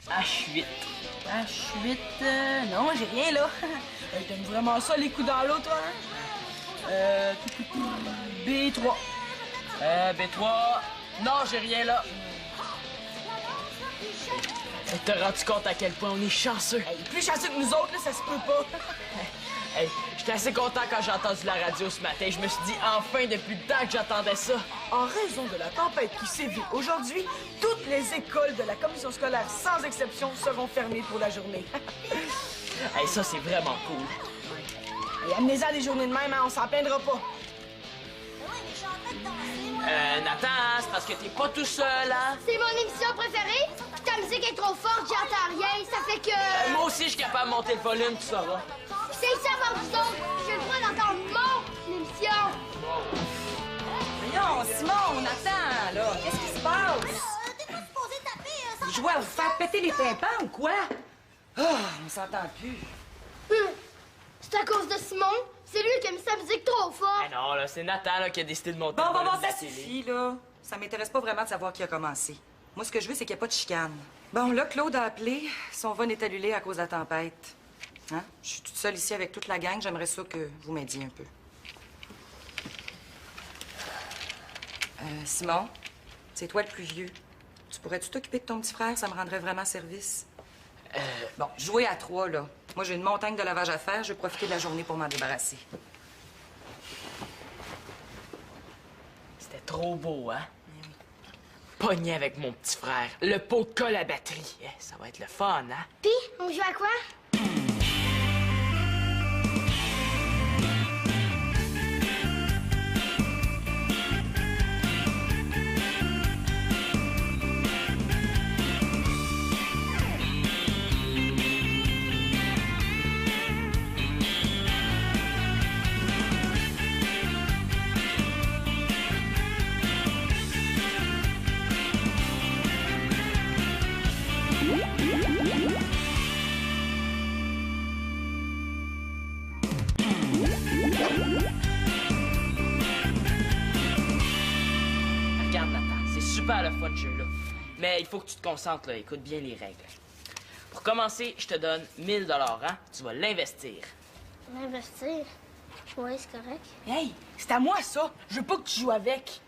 H8. H8, non, j'ai rien là. T'aimes vraiment ça, les coups dans l'eau, toi, hein? B3. B3. Non, j'ai rien là. T'as rendu compte à quel point on est chanceux? Hey, plus chanceux que nous autres, là, ça se peut pas. Hey, j'étais assez content quand j'ai entendu la radio ce matin. Je me suis dit, enfin, depuis le temps que j'attendais ça. En raison de la tempête qui sévit aujourd'hui, toutes les écoles de la commission scolaire, sans exception, seront fermées pour la journée. Hey, ça, c'est vraiment cool. Et amenez-en des journées de même, hein, on s'en plaindra pas. Nathan, c'est parce que t'es pas tout seul, hein? C'est mon émission préférée. Puis ta musique est trop forte, j'entends rien. Ça fait que... Moi aussi, je suis capable de monter le volume, tu sauras. C'est ça, mon vous autres. J'ai le droit d'entendre mon émission. Voyons, Simon, on attend, là. Qu'est-ce qui se passe? T'es pas supposé taper Je vois vous faire péter les tympans ou quoi? Ah, on s'entend plus. C'est à cause de Simon. C'est lui qui a mis sa musique trop forte. Eh non, là, c'est Nathan là, qui a décidé de monter Bon, le volume de ça la télé. suffit, là. Ça m'intéresse pas vraiment de savoir qui a commencé. Moi, ce que je veux, c'est qu'il n'y ait pas de chicane. Bon, là, Claude a appelé. Son van est annulé à cause de la tempête. Hein? Je suis toute seule ici avec toute la gang. J'aimerais ça que vous m'aidiez un peu. Simon, c'est toi le plus vieux. Tu pourrais-tu t'occuper de ton petit frère? Ça me rendrait vraiment service. Bon, jouer à 3, là. Moi, j'ai une montagne de lavage à faire. Je vais profiter de la journée pour m'en débarrasser. C'était trop beau, hein? Pogné avec mon petit frère. Le pot de colle à batterie. Eh, ça va être le fun, hein? Puis, on joue à quoi? Regarde, Nathan, c'est super le fun, ce jeu-là. Mais il faut que tu te concentres, là. Écoute bien les règles. Pour commencer, je te donne 1000 $, hein? Tu vas l'investir. Investir. Ouais, c'est correct. Hey, c'est à moi, ça. Je veux pas que tu joues avec.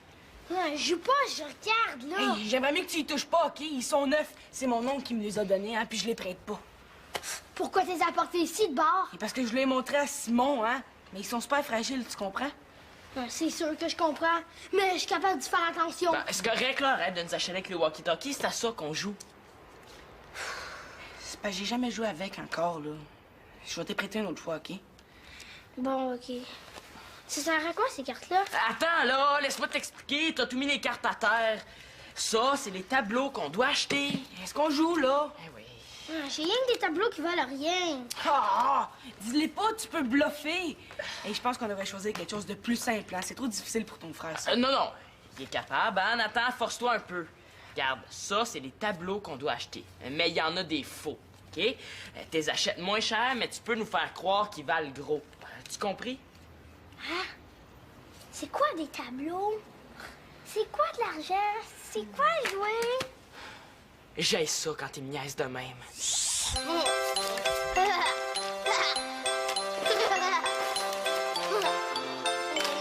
Ouais, je joue pas, je regarde, là. Hey, j'aimerais mieux que tu y touches pas, OK? Ils sont neufs. C'est mon oncle qui me les a donnés, hein, puis je les prête pas. Pourquoi t'es apporté ici de bord? Et parce que je l'ai montré à Simon, hein? Mais ils sont super fragiles, tu comprends? Ouais, c'est sûr que je comprends, mais je suis capable de faire attention. Ben, c'est correct, là. Arrête de nous acheter avec les walkie-talkies. C'est à ça qu'on joue. C'est parce que j'ai jamais joué avec encore, là. Je vais te prêter une autre fois, OK? Bon, OK. Ça sert à quoi, ces cartes-là? Attends, là. Laisse-moi t'expliquer. T'as tout mis les cartes à terre. Ça, c'est les tableaux qu'on doit acheter. Est-ce qu'on joue, là? Eh oui. Ah, j'ai rien que des tableaux qui valent rien. Ah! Dis-les pas, tu peux bluffer. Et je pense qu'on devrait choisir quelque chose de plus simple, hein? C'est trop difficile pour ton frère, ça. Non, non. Il est capable, hein? Nathan, force-toi un peu. Regarde, ça, c'est les tableaux qu'on doit acheter. Mais il y en a des faux, OK? T'es achètes moins cher, mais tu peux nous faire croire qu'ils valent gros. Tu compris? Hein? C'est quoi des tableaux? C'est quoi de l'argent? C'est quoi jouer? J'aime ça quand t'es niaise de même.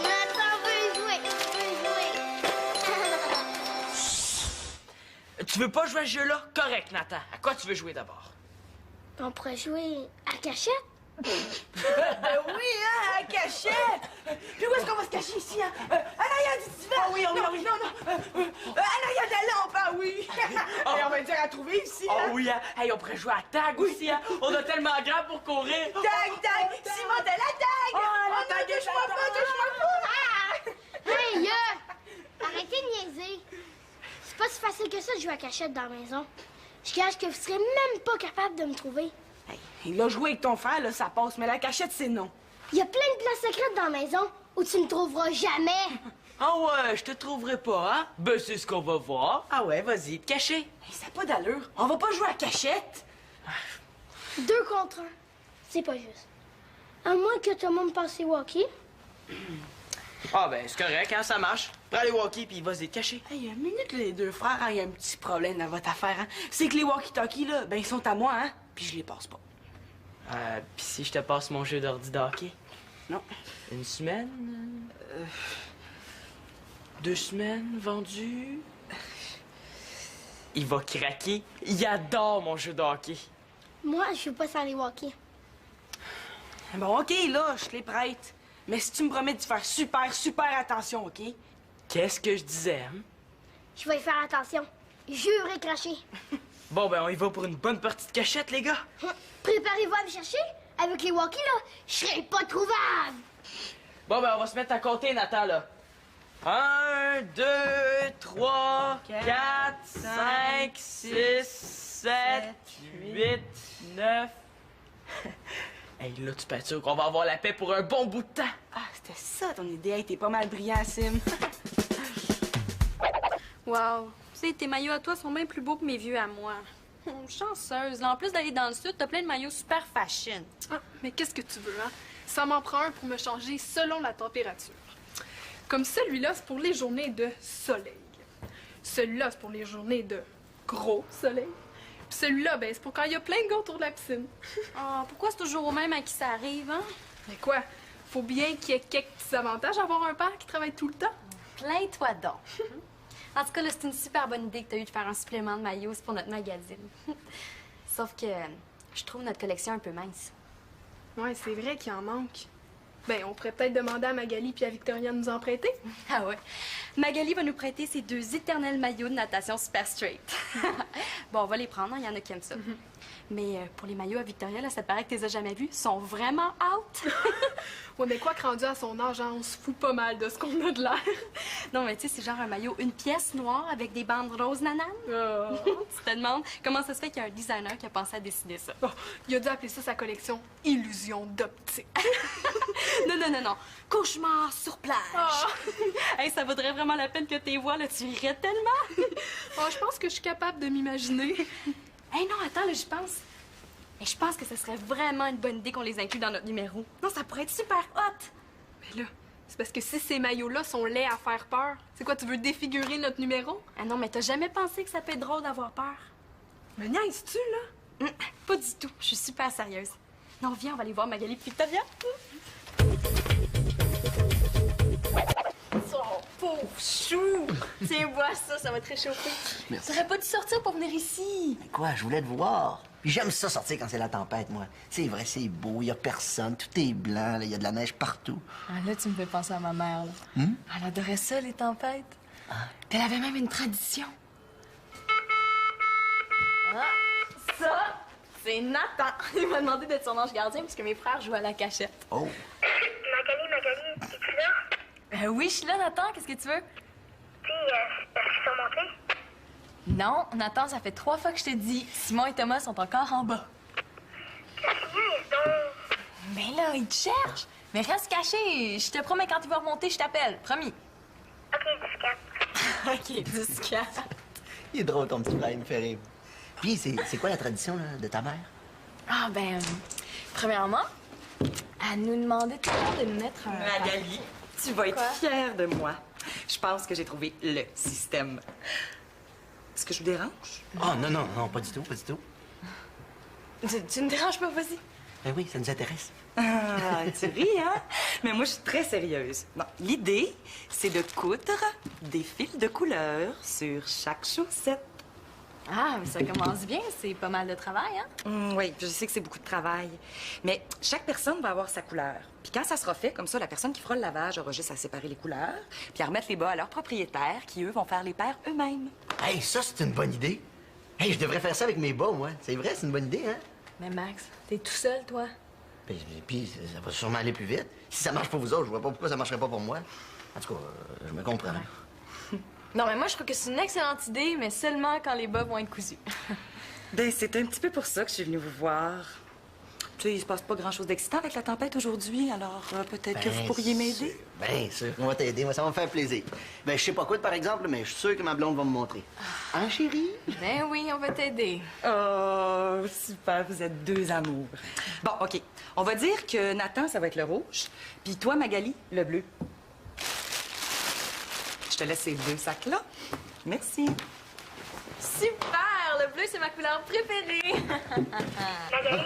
Nathan veut jouer. Tu veux pas jouer à ce jeu-là? Correct, Nathan. À quoi tu veux jouer d'abord? On pourrait jouer à cachette? Oui, hein, à cachette! Puis où est-ce qu'on va se cacher ici, hein? En arrière du divan! Ah oui, oui, oui. Non, non. En arrière de la lampe, ah oui! Et on va dire à trouver ici, Oh hein? oui, hein? Hey, on pourrait jouer à tag aussi, hein? On a tellement grand pour courir. Tag, tag! Simon de la tag! Oh, la tag, touche-moi pas, touche-moi pas! Hey, arrêtez de niaiser. C'est pas si facile que ça de jouer à cachette dans la maison. Je gage que vous serez même pas capable de me trouver. Il a joué avec ton frère, là, ça passe, mais la cachette, c'est non. Il y a plein de places secrètes dans la maison où tu me trouveras jamais. Ah ouais, je te trouverai pas, hein? Ben, c'est ce qu'on va voir. Ah ouais, vas-y, te cacher. Hey, ça n'a pas d'allure. On va pas jouer à cachette. 2 contre 1. C'est pas juste. À moins que tout le monde passe ses walkies. Ah ben, c'est correct, hein? Ça marche. Prends les walkies, puis vas-y te cacher. Hey, une minute, les deux frères, il y a un petit problème dans votre affaire, hein? C'est que les walkie-talkies, là, ben, ils sont à moi, hein? Puis je les passe pas. Puis si je te passe mon jeu d'ordi de hockey? Non. Une semaine? 2 semaines vendues? Il va craquer. Il adore mon jeu de hockey. Moi, je suis pas sans les walkies. Bon, OK, là, je te les prête. Mais si tu me promets de faire super attention, OK? Qu'est-ce que je disais, hein? Je vais y faire attention. Jure et cracher. Bon, ben, on y va pour une bonne partie de cachette, les gars. Préparez-vous à me chercher. Avec les walkies, là, je serai pas trouvable. Bon, ben, on va se mettre à compter, Nathan, là. 1, 2, 3, 4, 5, 6, 7, 8, 9. Hey, là, tu peux être sûr qu'on va avoir la paix pour un bon bout de temps. Ah, c'était ça ton idée. Hey, t'es pas mal brillant, Sim. Wow. Tu sais, tes maillots à toi sont bien plus beaux que mes vieux à moi. Chanceuse. Là, en plus d'aller dans le sud, t'as plein de maillots super fashion. Ah, mais qu'est-ce que tu veux, hein? Ça m'en prend un pour me changer selon la température. Comme celui-là, c'est pour les journées de soleil. Celui-là, c'est pour les journées de gros soleil. Puis celui-là, ben, c'est pour quand il y a plein de gars autour de la piscine. Ah, pourquoi c'est toujours au même à qui ça arrive, hein? Mais quoi? Faut bien qu'il y ait quelques petits avantages à avoir un père qui travaille tout le temps. Plains-toi donc. En tout cas, là, c'est une super bonne idée que t'as eu de faire un supplément de maillots, c'est pour notre magazine. Sauf que je trouve notre collection un peu mince. Ouais, c'est vrai qu'il en manque. Ben, on pourrait peut-être demander à Magali puis à Victoria de nous en prêter. Ah ouais. Magali va nous prêter ses 2 éternels maillots de natation super straight. Bon, on va les prendre, il y en a qui aiment ça. Mais pour les maillots à Victoria, là, ça te paraît que tu les as jamais vus? Ils sont vraiment out! Ouais, mais quoi que rendu à son âge, hein, on se fout pas mal de ce qu'on a de l'air. Non, mais tu sais, c'est genre un maillot, une pièce noire avec des bandes roses nananes. Oh. Tu te demandes comment ça se fait qu'il y a un designer qui a pensé à décider ça. Bon, il a dû appeler ça sa collection Illusion d'optique. Non. Cauchemar sur plage. Oh. Hey, ça vaudrait vraiment la peine que tu les vois, là. Tu irais tellement. Oh, je pense que je suis capable de m'imaginer. Hey, non, attends, là, je pense. Et je pense que ce serait vraiment une bonne idée qu'on les inclue dans notre numéro. Non, ça pourrait être super hot. Mais là, c'est parce que si ces maillots-là sont laids à faire peur, c'est quoi, tu veux défigurer notre numéro? Ah non, mais t'as jamais pensé que ça peut être drôle d'avoir peur? Mais niaises-tu, là? Pas du tout. Je suis super sérieuse. Non, viens, on va aller voir Magali et Victoria. Oh, pauvre chou! Tiens, bois ça, ça va te réchauffer. Merci. T'aurais pas dû sortir pour venir ici. Mais quoi, je voulais te voir. Puis j'aime ça sortir quand c'est la tempête, moi. C'est vrai, c'est beau, y a personne, tout est blanc, il y a de la neige partout. Ah, là, tu me fais penser à ma mère, là. Elle adorait ça, les tempêtes. Ah. Puis elle avait même une tradition. Ça, c'est Nathan. Il m'a demandé d'être son ange gardien parce que mes frères jouent à la cachette. Oh, Magali, es-tu là? Oui, je suis là, Nathan. Qu'est-ce que tu veux? Tu sais, parce qu'ils sont montés. Non, Nathan, ça fait 3 fois que je te dis. Simon et Thomas sont encore en bas. Niaise donc. Mais là, ils te cherchent. Mais reste caché. Je te promets, quand ils vont remonter, je t'appelle. Promis. OK, discrète. OK, discret. il est drôle ton petit frère, il me fait rire. Puis c'est quoi la tradition là, de ta mère? Ah, ben, premièrement, elle nous demandait tout le temps de nous mettre un... Magali, tu vas être fière de moi. Je pense que j'ai trouvé le système. Est-ce que je vous dérange? Oh non, pas du tout, pas du tout. Tu me déranges pas, vas-y. Ben oui, ça nous intéresse. Ah, tu ris, hein? Mais moi, je suis très sérieuse. Bon, l'idée, c'est de coudre des fils de couleur sur chaque chaussette. Ah, mais ça commence bien. C'est pas mal de travail, hein? Oui, je sais que c'est beaucoup de travail. Mais chaque personne va avoir sa couleur. Puis quand ça sera fait, comme ça, la personne qui fera le lavage aura juste à séparer les couleurs, puis à remettre les bas à leurs propriétaires, qui, eux, vont faire les paires eux-mêmes. Hey, ça, c'est une bonne idée. Hey, je devrais faire ça avec mes bas, moi. C'est vrai, c'est une bonne idée, hein? Mais Max, t'es tout seul, toi. Puis ça va sûrement aller plus vite. Si ça marche pour vous autres, je vois pas pourquoi ça marcherait pas pour moi. En tout cas, je me comprends. Non, mais moi, je trouve que c'est une excellente idée, mais seulement quand les bas vont être cousus. Ben, c'est un petit peu pour ça que je suis venue vous voir. Tu sais, il se passe pas grand-chose d'excitant avec la tempête aujourd'hui, alors peut-être que vous pourriez m'aider. Bien sûr, on va t'aider, moi, ça va me faire plaisir. Ben, je sais pas quoi, par exemple, mais je suis sûr que ma blonde va me montrer. Hein, chérie? Ben oui, on va t'aider. Oh, super, vous êtes deux amours. Bon, OK. On va dire que Nathan, ça va être le rouge, puis toi, Magali, le bleu. Je te laisse ces 2 sacs-là. Merci. Super! Le bleu, c'est ma couleur préférée. Magali,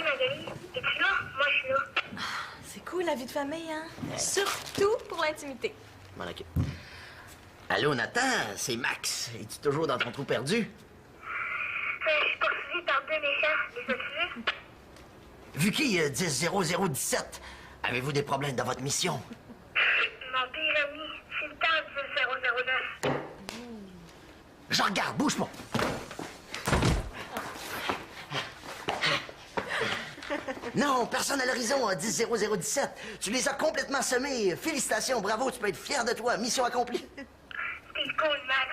es-tu là? Moi, je suis là. C'est cool, la vie de famille, hein? Surtout pour l'intimité. Bon, OK. Allô, Nathan, c'est Max. Es-tu toujours dans ton trou perdu? Je suis poursuivi par 2 méchants. Les as-tu vus? Vuki 10-00-17, avez-vous des problèmes dans votre mission? Mon pire ami, Sultan 10-009. Je regarde, bouge pas. Non, personne à l'horizon, 10-00-17. Tu les as complètement semés. Félicitations, bravo, tu peux être fier de toi. Mission accomplie. T'es cool, Max.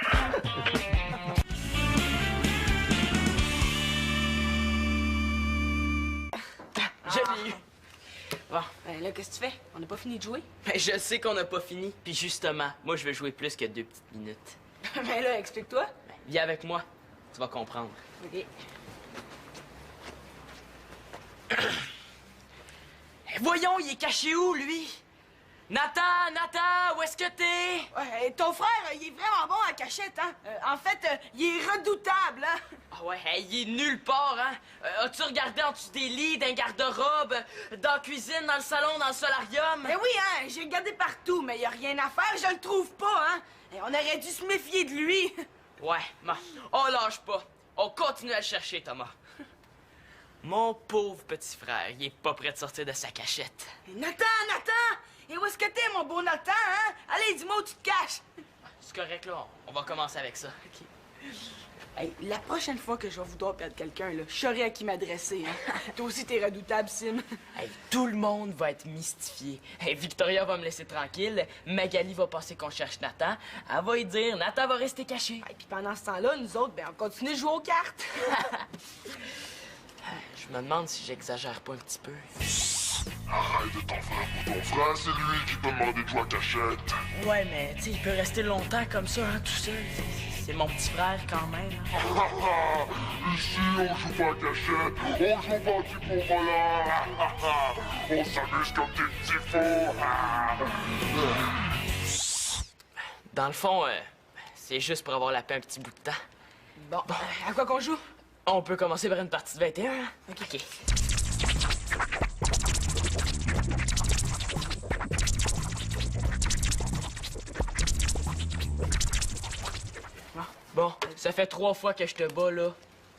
Je l'ai eu. Bon, Ben là, qu'est-ce que tu fais? On n'a pas fini de jouer? ben, je sais qu'on n'a pas fini. Puis justement, moi, je veux jouer plus que 2 petites minutes. Ben là, explique-toi. Ben, viens avec moi. Tu vas comprendre. OK. Voyons, il est caché où, lui? Nathan, où est-ce que t'es? Ouais, ton frère, il est vraiment bon à cachette, hein? En fait, il est redoutable, hein? Ah ouais, hey, il est nulle part, hein? As-tu regardé en dessous des lits, dans le garde-robe, dans la cuisine, dans le salon, dans le solarium? Ben oui, hein? J'ai regardé partout, mais il a rien à faire, je le trouve pas, hein? Et on aurait dû se méfier de lui. Ouais, bon, on lâche pas. On continue à le chercher, Thomas. Mon pauvre petit frère, il est pas prêt de sortir de sa cachette. Nathan! Et où est-ce que t'es, mon beau Nathan, hein? Allez, dis-moi où tu te caches. C'est correct, là. On va commencer avec ça. OK. Hey, la prochaine fois que je vais vouloir perdre quelqu'un, là, je saurai à qui m'adresser, hein? Toi aussi, t'es redoutable, Sim. Hey, tout le monde va être mystifié. Hey, Victoria va me laisser tranquille. Magali va penser qu'on cherche Nathan. Elle va y dire, Nathan va rester caché. Et puis pendant ce temps-là, nous autres, ben, on continue de jouer aux cartes. Je me demande si j'exagère pas un petit peu. Arrête de t'en faire pour ton frère, c'est lui qui t'a demandé de jouer à cachette. Ouais, mais tu sais, il peut rester longtemps comme ça, hein, tout seul. C'est mon petit frère quand même. Hein. Ici, on joue pas à cachette, on joue pas du pour volant. On s'amuse comme des petits fous. Dans le fond, c'est juste pour avoir la paix un petit bout de temps. Bon, à quoi qu'on joue? On peut commencer par une partie de 21, hein? OK. Bon, ça fait 3 fois que je te bats, là.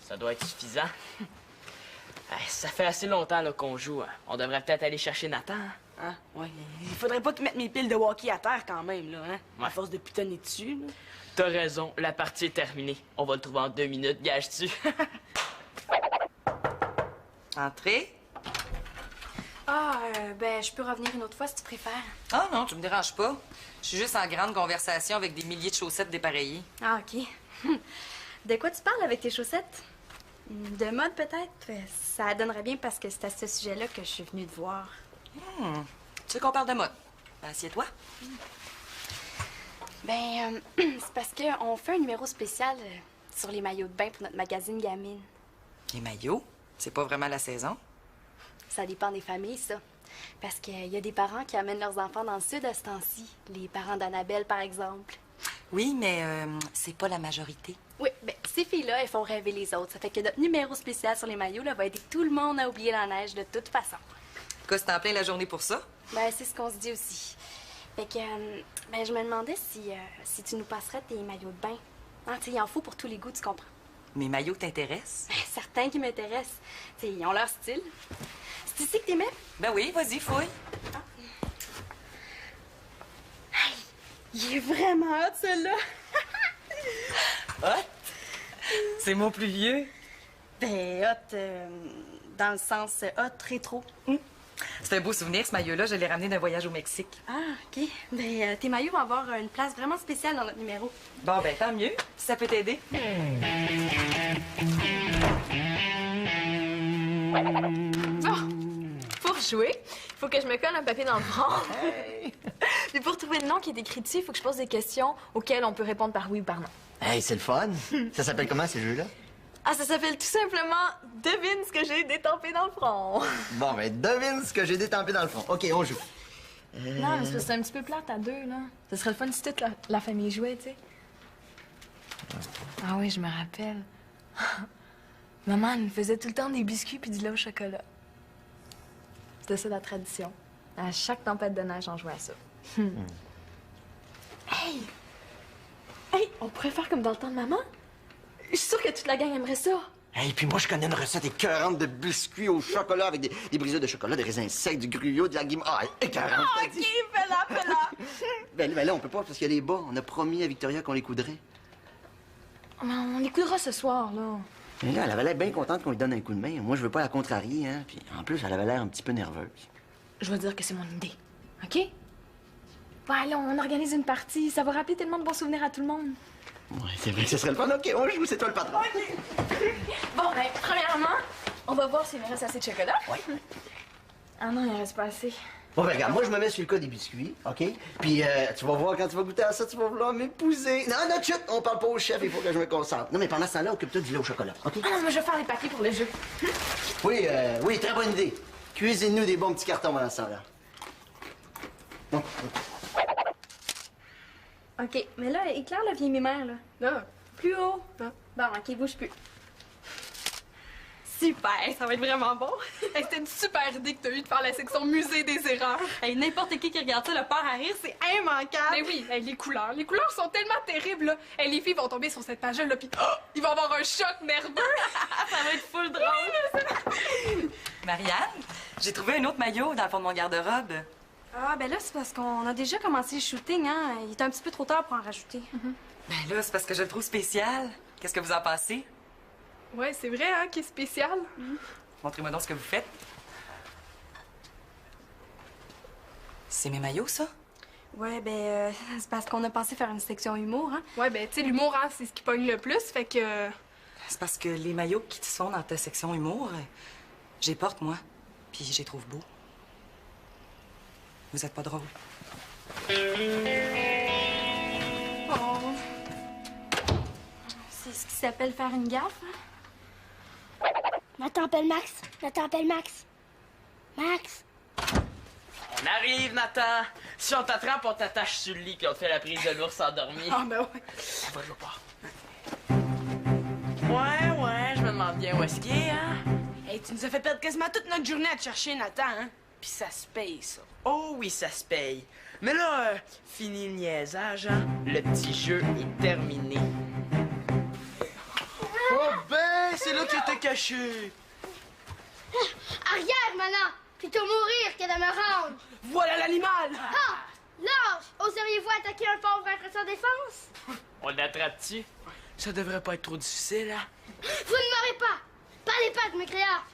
Ça doit être suffisant. Ça fait assez longtemps là, qu'on joue. Hein. On devrait peut-être aller chercher Nathan. Hein? Hein? Ouais, il faudrait pas qu'ils mettent mes piles de hockey à terre quand même, là, hein? Ouais. À force de putonner dessus, là. T'as raison, la partie est terminée. On va le trouver en 2 minutes, gage-tu? Entrez. Ah, ben, je peux revenir une autre fois si tu préfères. Ah non, tu me déranges pas. Je suis juste en grande conversation avec des milliers de chaussettes dépareillées. Ah, OK. De quoi tu parles avec tes chaussettes? De mode, peut-être? Ça donnerait bien parce que c'est à ce sujet-là que je suis venue te voir. Tu sais qu'on parle de mode. Ben, assieds-toi. Ben, c'est parce qu'on fait un numéro spécial sur les maillots de bain pour notre magazine Gamine. Les maillots, c'est pas vraiment la saison. Ça dépend des familles, ça. Parce qu'il y a des parents qui amènent leurs enfants dans le sud à ce temps-ci. Les parents d'Annabelle, par exemple. Oui, mais c'est pas la majorité. Oui, ben, ces filles-là, elles font rêver les autres. Ça fait que notre numéro spécial sur les maillots, là, va aider tout le monde à oublier la neige de toute façon. Quoi, c'est en plein la journée pour ça? Ben, c'est ce qu'on se dit aussi. Fait que, ben, je me demandais si tu nous passerais tes maillots de bain. Hein, tu sais, il en faut pour tous les goûts, tu comprends? Mes maillots t'intéressent? Ben, certains qui m'intéressent. Tu sais, ils ont leur style. C'est ici que t'aimais? Ben oui, vas-y, fouille. Hey, il est vraiment hot, celui-là! Hot? C'est mon plus vieux? Ben, hot, dans le sens hot, rétro. C'est un beau souvenir, ce maillot-là. Je l'ai ramené d'un voyage au Mexique. Ah, OK. Ben, tes maillots vont avoir une place vraiment spéciale dans notre numéro. Bon, ben, tant mieux, si ça peut t'aider. Pour jouer, il faut que je me colle un papier dans le front. Puis pour trouver le nom qui est écrit dessus, il faut que je pose des questions auxquelles on peut répondre par oui ou par non. Hey, c'est le fun. Ça s'appelle comment, ces jeux-là? Ah, ça s'appelle tout simplement « Devine ce que j'ai détampé dans le front ». Bon, ben, devine ce que j'ai détampé dans le front. OK, on joue. Non, mais c'est parce que c'est un petit peu plate à deux, là. Ce serait le fun si toute la famille jouait, tu sais. Ah oui, je me rappelle. Maman, elle me faisait tout le temps des biscuits puis du lait au chocolat. C'était ça la tradition. À chaque tempête de neige, on jouait à ça. Hey! Hey, on pourrait faire comme dans le temps de maman? Je suis sûre que toute la gang aimerait ça. Hey, puis moi, je connais une recette écœurante de biscuits au chocolat avec des brisures de chocolat, des raisins secs, du gruyot, de la guimauve. Ah, écœurante! OK, fais-la, fais-la. Ben là, on peut pas parce qu'il y a les bas. On a promis à Victoria qu'on les coudrait. On les coudra ce soir, là. Mais là, elle avait l'air bien contente qu'on lui donne un coup de main. Moi, je veux pas la contrarier, hein. Puis en plus, elle avait l'air un petit peu nerveuse. Je vais dire que c'est mon idée, OK? Ouais, là, on organise une partie. Ça va rappeler tellement de bons souvenirs à tout le monde. Ouais, c'est vrai que ce serait le fun. OK, on joue, c'est toi le patron. Bon, ben, premièrement, on va voir s'il me reste assez de chocolat. Oui. Ah non, il en reste pas assez. Bon, ben regarde, moi, je me mets sur le cas des biscuits, OK? Puis tu vas voir, quand tu vas goûter à ça, tu vas vouloir m'épouser. Non, non, chut, on parle pas au chef, il faut que je me concentre. Non, mais pendant ce temps-là, occupe-toi du lait au chocolat, OK? Ah non, mais je vais faire les papiers pour le jeu. Oui, oui, très bonne idée. Cuisine-nous des bons petits cartons pendant ce temps-là. Bon. OK, mais là, éclaire la vieille mémère, là. Non. Plus haut. Non. Bon, OK, bouge plus. Super, ça va être vraiment bon. Hey, c'était une super idée que t'as eue de faire la section musée des erreurs. Hey, n'importe qui regarde ça, le part à rire, c'est immanquable. Mais oui, hey, les couleurs sont tellement terribles, là. Hey, les filles vont tomber sur cette page-là, là, pis ils vont avoir un choc nerveux. Ça va être full drôle. Marianne, j'ai trouvé un autre maillot dans le fond de mon garde-robe. Ah, ben là, c'est parce qu'on a déjà commencé le shooting, hein. Il est un petit peu trop tard pour en rajouter. Ben là, c'est parce que je le trouve spécial. Qu'est-ce que vous en pensez? Ouais, c'est vrai, hein, qui est spécial. Montrez-moi donc ce que vous faites. C'est mes maillots, ça? Ouais, ben, c'est parce qu'on a pensé faire une section humour, hein. Ouais, ben, tu sais, l'humour, hein, c'est ce qui pogne le plus, fait que... C'est parce que les maillots qui sont dans ta section humour, j'y porte, moi. Puis j'y trouve beaux. Vous êtes pas drôle. Oh. C'est ce qui s'appelle faire une gaffe, hein? Nathan appelle Max. Nathan appelle Max. Max. On arrive, Nathan. Si on t'attrape, on t'attache sur le lit puis on te fait la prise de l'ours endormi. Ah, ben ouais. On va le voir. Ouais, je me demande bien où est-ce qu'il est, hein? Hey, tu nous as fait perdre quasiment toute notre journée à te chercher, Nathan, hein? Puis ça se paye, ça. Oh oui, ça se paye. Mais là, fini le niaisage, hein? Le petit jeu est terminé. Oh ben, c'est là que t'es caché. Arrière, maintenant. Plutôt mourir que de me rendre. Voilà l'animal! Ah! Lâche! Oseriez-vous attaquer un pauvre être sans défense? On l'attrape-tu? Ça devrait pas être trop difficile, hein? Vous ne m'aurez pas! Pas les pattes, mes créateurs!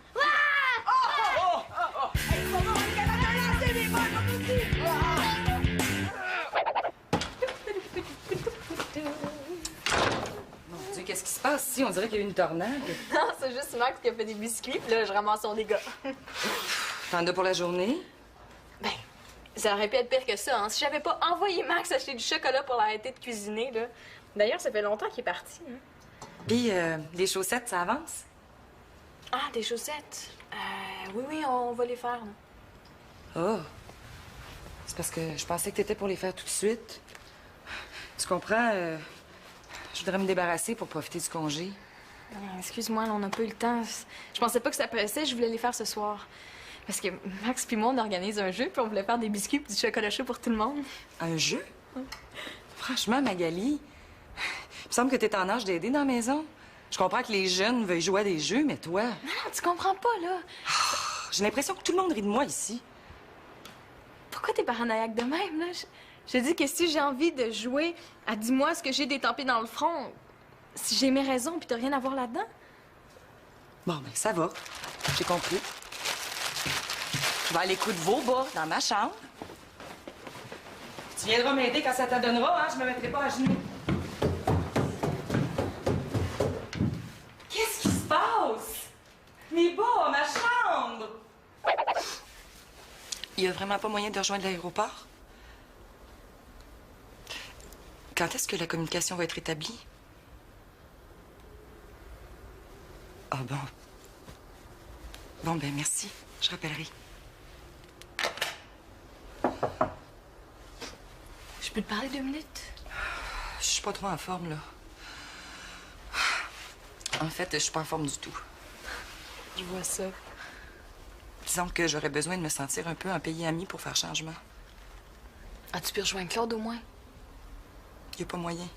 Mon Dieu, qu'est-ce qui se passe ici? On dirait qu'il y a eu une tornade. Non, c'est juste Max qui a fait des biscuits, puis là, je ramasse son dégât. T'en as pour la journée? Ben, ça aurait pu être pire que ça, hein. Si j'avais pas envoyé Max acheter du chocolat pour l'arrêter de cuisiner, là. D'ailleurs, ça fait longtemps qu'il est parti, hein. Puis, les chaussettes, ça avance? Ah, des chaussettes? Oui, on va les faire, là. Oh! C'est parce que je pensais que t'étais pour les faire tout de suite. Tu comprends? Je voudrais me débarrasser pour profiter du congé. Excuse-moi, là, on n'a pas eu le temps. Je pensais pas que ça pressait, je voulais les faire ce soir. Parce que Max puis moi, on organise un jeu, puis on voulait faire des biscuits et du chocolat chaud pour tout le monde. Un jeu? Franchement, Magali, il me semble que t'es en âge d'aider dans la maison. Je comprends que les jeunes veuillent jouer à des jeux, mais toi... Non, tu comprends pas, là. J'ai l'impression que tout le monde rit de moi ici. Pourquoi t'es paranoïaque de même, là? Je te dis que si j'ai envie de jouer à dis-moi ce que j'ai d'étampé dans le front, si j'ai mes raisons puis t'as rien à voir là-dedans. Bon, ben ça va. J'ai compris. Je vais aller coudre vos bas dans ma chambre. Tu viendras m'aider quand ça t'adonnera, hein? Je me mettrai pas à genoux. Qu'est-ce qui se passe? Mes bas, ma chambre! Il y a vraiment pas moyen de rejoindre l'aéroport? Quand est-ce que la communication va être établie? Ah bon. Bon, ben merci. Je rappellerai. peux te parler 2 minutes? Je suis pas trop en forme, là. En fait, je suis pas en forme du tout. Je vois ça. Disons que j'aurais besoin de me sentir un peu en pays ami pour faire changement. As-tu pu rejoindre Claude au moins? Y a pas moyen.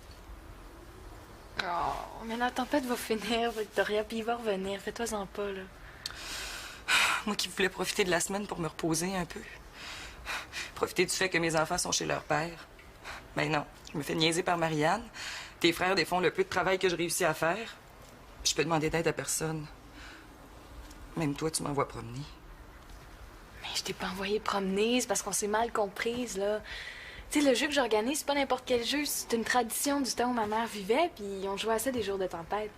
Oh, mais la tempête va finir, Victoria, puis il va revenir. Fais-toi-en pas, là. Moi qui voulais profiter de la semaine pour me reposer un peu. Profiter du fait que mes enfants sont chez leur père. Ben non, je me fais niaiser par Marianne. Tes frères défont le peu de travail que je réussis à faire. Je peux demander d'aide à personne. Même toi, tu m'envoies promener. Mais je t'ai pas envoyé promener, c'est parce qu'on s'est mal comprises, là. Tu sais, le jeu que j'organise, c'est pas n'importe quel jeu. C'est une tradition du temps où ma mère vivait, puis on jouait à ça des jours de tempête.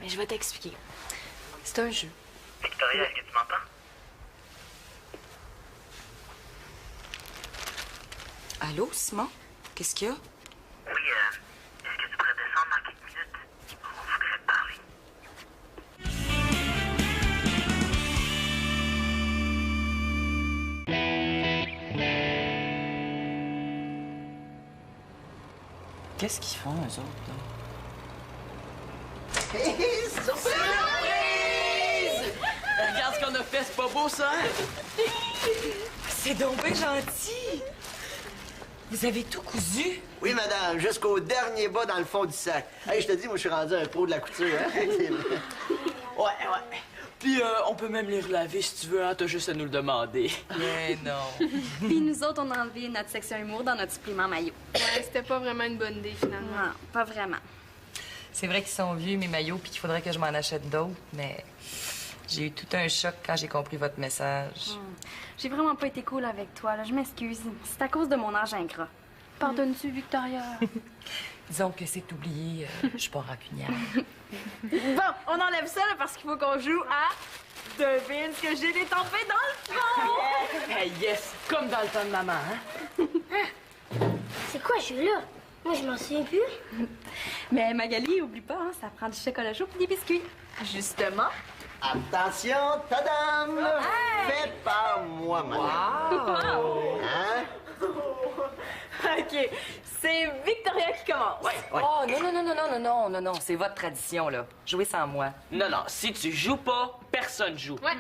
Mais je vais t'expliquer. C'est un jeu. Victoria, est-ce que tu m'entends? Allô, Simon? Qu'est-ce qu'il y a? Oui, est-ce que tu pourrais descendre dans quelques minutes? On voudrait te parler. Qu'est-ce qu'ils font, eux autres, là? Surprise! Regarde ce qu'on a fait, c'est pas beau, ça? C'est donc bien gentil! Vous avez tout cousu? Oui, madame, jusqu'au dernier bas dans le fond du sac. Hey, je te dis, moi, je suis rendu un pro de la couture, hein? C'est vrai. Ouais. Puis on peut même les relaver si tu veux, hein? T'as juste à nous le demander. Mais non. Puis nous autres, on a enlevé notre section humour dans notre supplément maillot. Ouais, c'était pas vraiment une bonne idée, finalement. Non, pas vraiment. C'est vrai qu'ils sont vieux, mes maillots, puis qu'il faudrait que je m'en achète d'autres, mais j'ai eu tout un choc quand j'ai compris votre message. J'ai vraiment pas été cool avec toi, là. Je m'excuse. C'est à cause de mon âge ingrat. Pardonnes-tu, Victoria? Disons que c'est oublié, je suis pas rancunière. Bon, on enlève ça là, parce qu'il faut qu'on joue à devine ce que j'ai détempé dans le fond. Hey, yes! Comme dans le temps de maman, hein? C'est quoi ce jeu-là? Moi, je m'en souviens plus. Mais Magali, oublie pas, hein, ça prend du chocolat chaud et des biscuits. Justement. Attention, tadam! Fait par moi-même. Wow! Hein? OK. C'est Victoria qui commence. Oh, non, c'est votre tradition, là. Jouez sans moi. Non, si tu joues pas, personne joue. Ouais.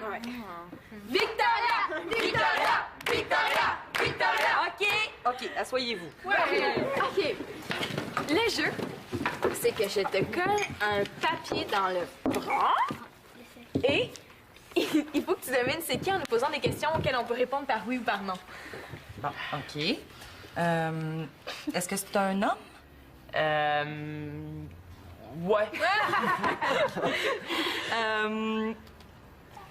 Victoria! Victoria! Victoria! Victoria! OK, asseyez-vous. OK. Le jeu, c'est que je te colle un papier dans le bras et il faut que tu devines c'est qui en nous posant des questions auxquelles on peut répondre par oui ou par non. Bon, OK. Est-ce que c'est un homme? Ouais.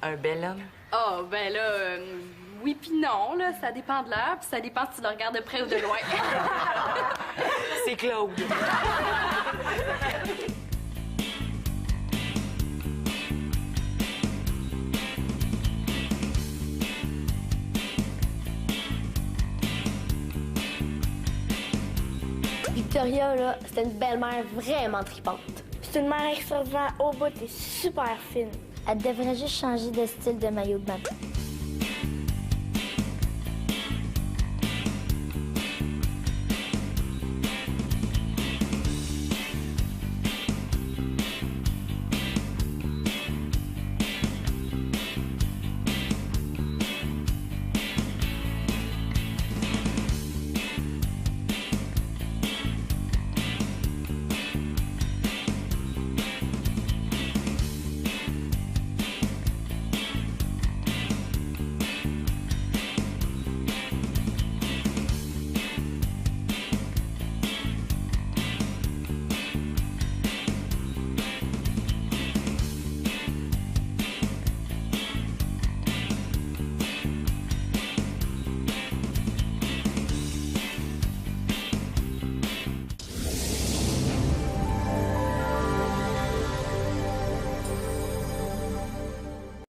Un bel homme? Oh, ben là, oui puis non, là. Ça dépend de l'heure, puis ça dépend si tu le regardes de près ou de loin. C'est Claude. Victoria, là, c'était une belle-mère vraiment tripante. C'est une mère extraordinaire au bout et super fine. Elle devrait juste changer de style de maillot de bain.